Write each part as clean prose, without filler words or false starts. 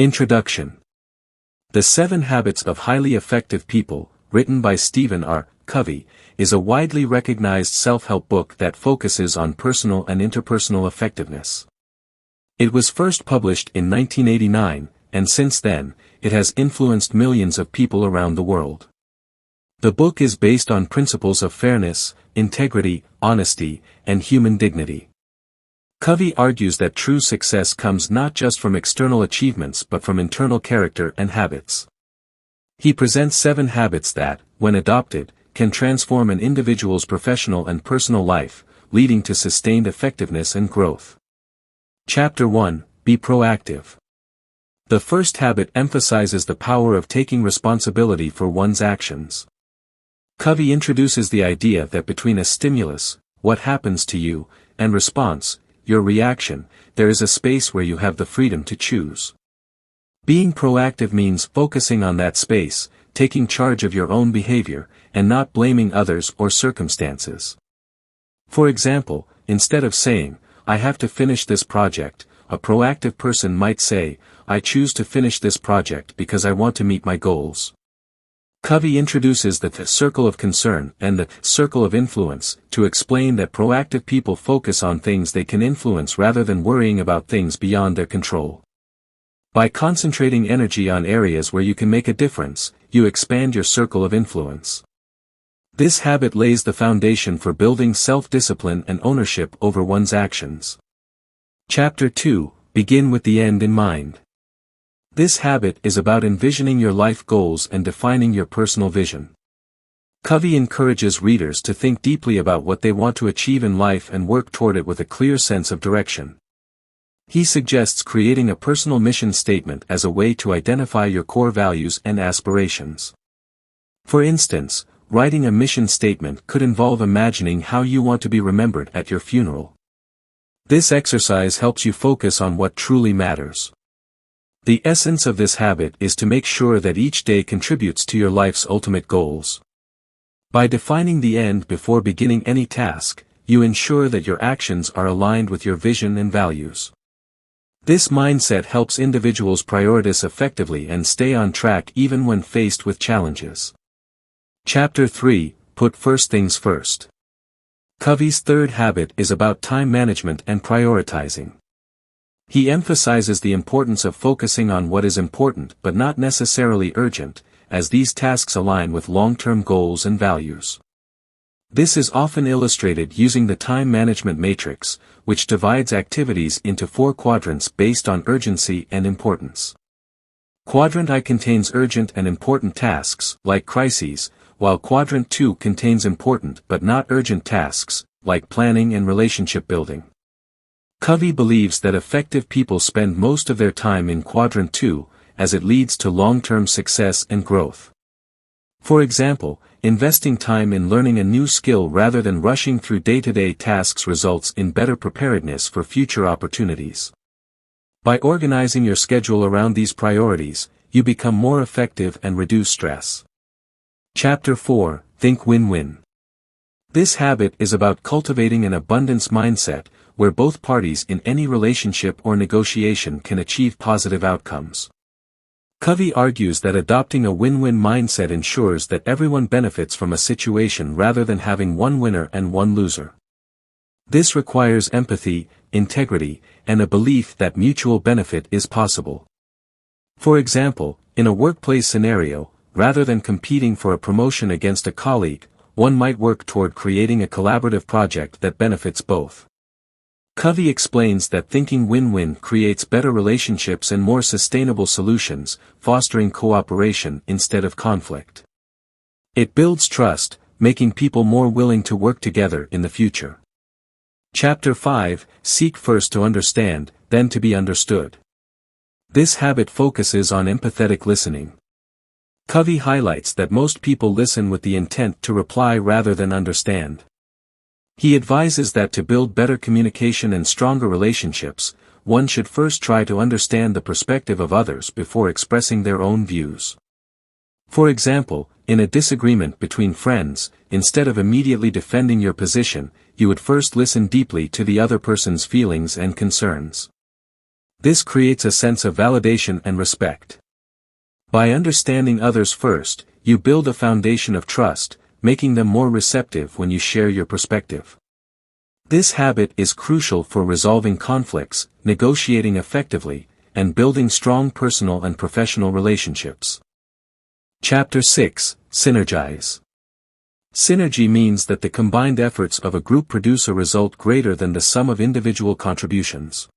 Introduction. The 7 Habits of Highly Effective People, written by Stephen R. Covey, is a widely recognized self-help book that focuses on personal and interpersonal effectiveness. It was first published in 1989, and since then, it has influenced millions of people around the world. The book is based on principles of fairness, integrity, honesty, and human dignity. Covey argues that true success comes not just from external achievements but from internal character and habits. He presents 7 habits that, when adopted, can transform an individual's professional and personal life, leading to sustained effectiveness and growth. Chapter 1: Be Proactive. The first habit emphasizes the power of taking responsibility for one's actions. Covey introduces the idea that between a stimulus, what happens to you, and response, your reaction, there is a space where you have the freedom to choose. Being proactive means focusing on that space, taking charge of your own behavior, and not blaming others or circumstances. For example, instead of saying, "I have to finish this project," a proactive person might say, "I choose to finish this project because I want to meet my goals." Covey introduces the circle of concern and the circle of influence to explain that proactive people focus on things they can influence rather than worrying about things beyond their control. By concentrating energy on areas where you can make a difference, you expand your circle of influence. This habit lays the foundation for building self-discipline and ownership over one's actions. Chapter 2: Begin with the end in mind. This habit is about envisioning your life goals and defining your personal vision. Covey encourages readers to think deeply about what they want to achieve in life and work toward it with a clear sense of direction. He suggests creating a personal mission statement as a way to identify your core values and aspirations. For instance, writing a mission statement could involve imagining how you want to be remembered at your funeral. This exercise helps you focus on what truly matters. The essence of this habit is to make sure that each day contributes to your life's ultimate goals. By defining the end before beginning any task, you ensure that your actions are aligned with your vision and values. This mindset helps individuals prioritize effectively and stay on track even when faced with challenges. Chapter 3: Put first things first. Covey's third habit is about time management and prioritizing. He emphasizes the importance of focusing on what is important but not necessarily urgent, as these tasks align with long-term goals and values. This is often illustrated using the time management matrix, which divides activities into 4 quadrants based on urgency and importance. Quadrant I contains urgent and important tasks, like crises, while Quadrant 2 contains important but not urgent tasks, like planning and relationship building. Covey believes that effective people spend most of their time in Quadrant 2, as it leads to long-term success and growth. For example, investing time in learning a new skill rather than rushing through day-to-day tasks results in better preparedness for future opportunities. By organizing your schedule around these priorities, you become more effective and reduce stress. Chapter 4: Think Win-Win. This habit is about cultivating an abundance mindset, where both parties in any relationship or negotiation can achieve positive outcomes. Covey argues that adopting a win-win mindset ensures that everyone benefits from a situation rather than having one winner and one loser. This requires empathy, integrity, and a belief that mutual benefit is possible. For example, in a workplace scenario, rather than competing for a promotion against a colleague, one might work toward creating a collaborative project that benefits both. Covey explains that thinking win-win creates better relationships and more sustainable solutions, fostering cooperation instead of conflict. It builds trust, making people more willing to work together in the future. Chapter 5: Seek first to understand, then to be understood. This habit focuses on empathetic listening. Covey highlights that most people listen with the intent to reply rather than understand. He advises that to build better communication and stronger relationships, one should first try to understand the perspective of others before expressing their own views. For example, in a disagreement between friends, instead of immediately defending your position, you would first listen deeply to the other person's feelings and concerns. This creates a sense of validation and respect. By understanding others first, you build a foundation of trust, making them more receptive when you share your perspective. This habit is crucial for resolving conflicts, negotiating effectively, and building strong personal and professional relationships. Chapter 6: Synergize. Synergy means that the combined efforts of a group produce a result greater than the sum of individual contributions.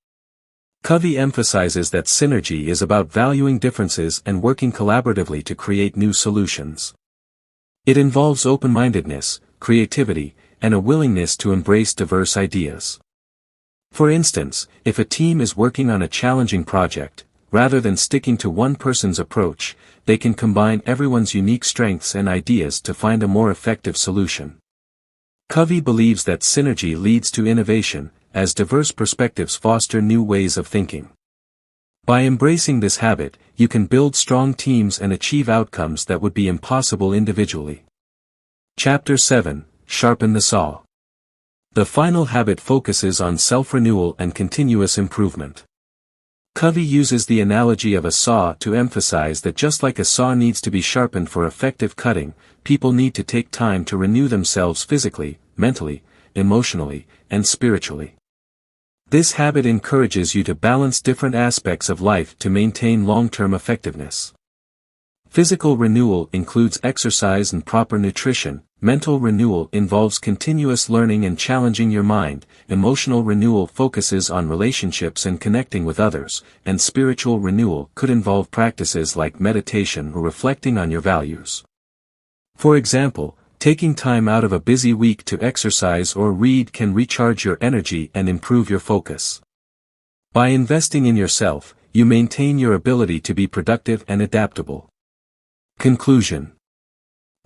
Covey emphasizes that synergy is about valuing differences and working collaboratively to create new solutions. It involves open-mindedness, creativity, and a willingness to embrace diverse ideas. For instance, if a team is working on a challenging project, rather than sticking to one person's approach, they can combine everyone's unique strengths and ideas to find a more effective solution. Covey believes that synergy leads to innovation, as diverse perspectives foster new ways of thinking. By embracing this habit, you can build strong teams and achieve outcomes that would be impossible individually. Chapter 7: Sharpen the Saw. The final habit focuses on self-renewal and continuous improvement. Covey uses the analogy of a saw to emphasize that just like a saw needs to be sharpened for effective cutting, people need to take time to renew themselves physically, mentally, emotionally, and spiritually. This habit encourages you to balance different aspects of life to maintain long-term effectiveness. Physical renewal includes exercise and proper nutrition, mental renewal involves continuous learning and challenging your mind, emotional renewal focuses on relationships and connecting with others, and spiritual renewal could involve practices like meditation or reflecting on your values. For example, taking time out of a busy week to exercise or read can recharge your energy and improve your focus. By investing in yourself, you maintain your ability to be productive and adaptable. Conclusion.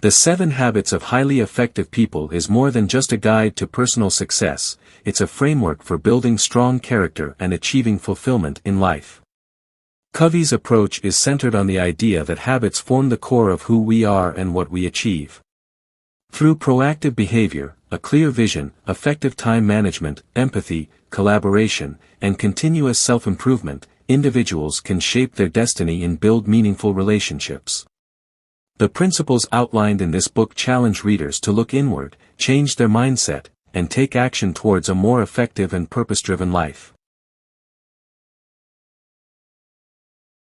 The 7 Habits of Highly Effective People is more than just a guide to personal success, it's a framework for building strong character and achieving fulfillment in life. Covey's approach is centered on the idea that habits form the core of who we are and what we achieve. Through proactive behavior, a clear vision, effective time management, empathy, collaboration, and continuous self-improvement, individuals can shape their destiny and build meaningful relationships. The principles outlined in this book challenge readers to look inward, change their mindset, and take action towards a more effective and purpose-driven life.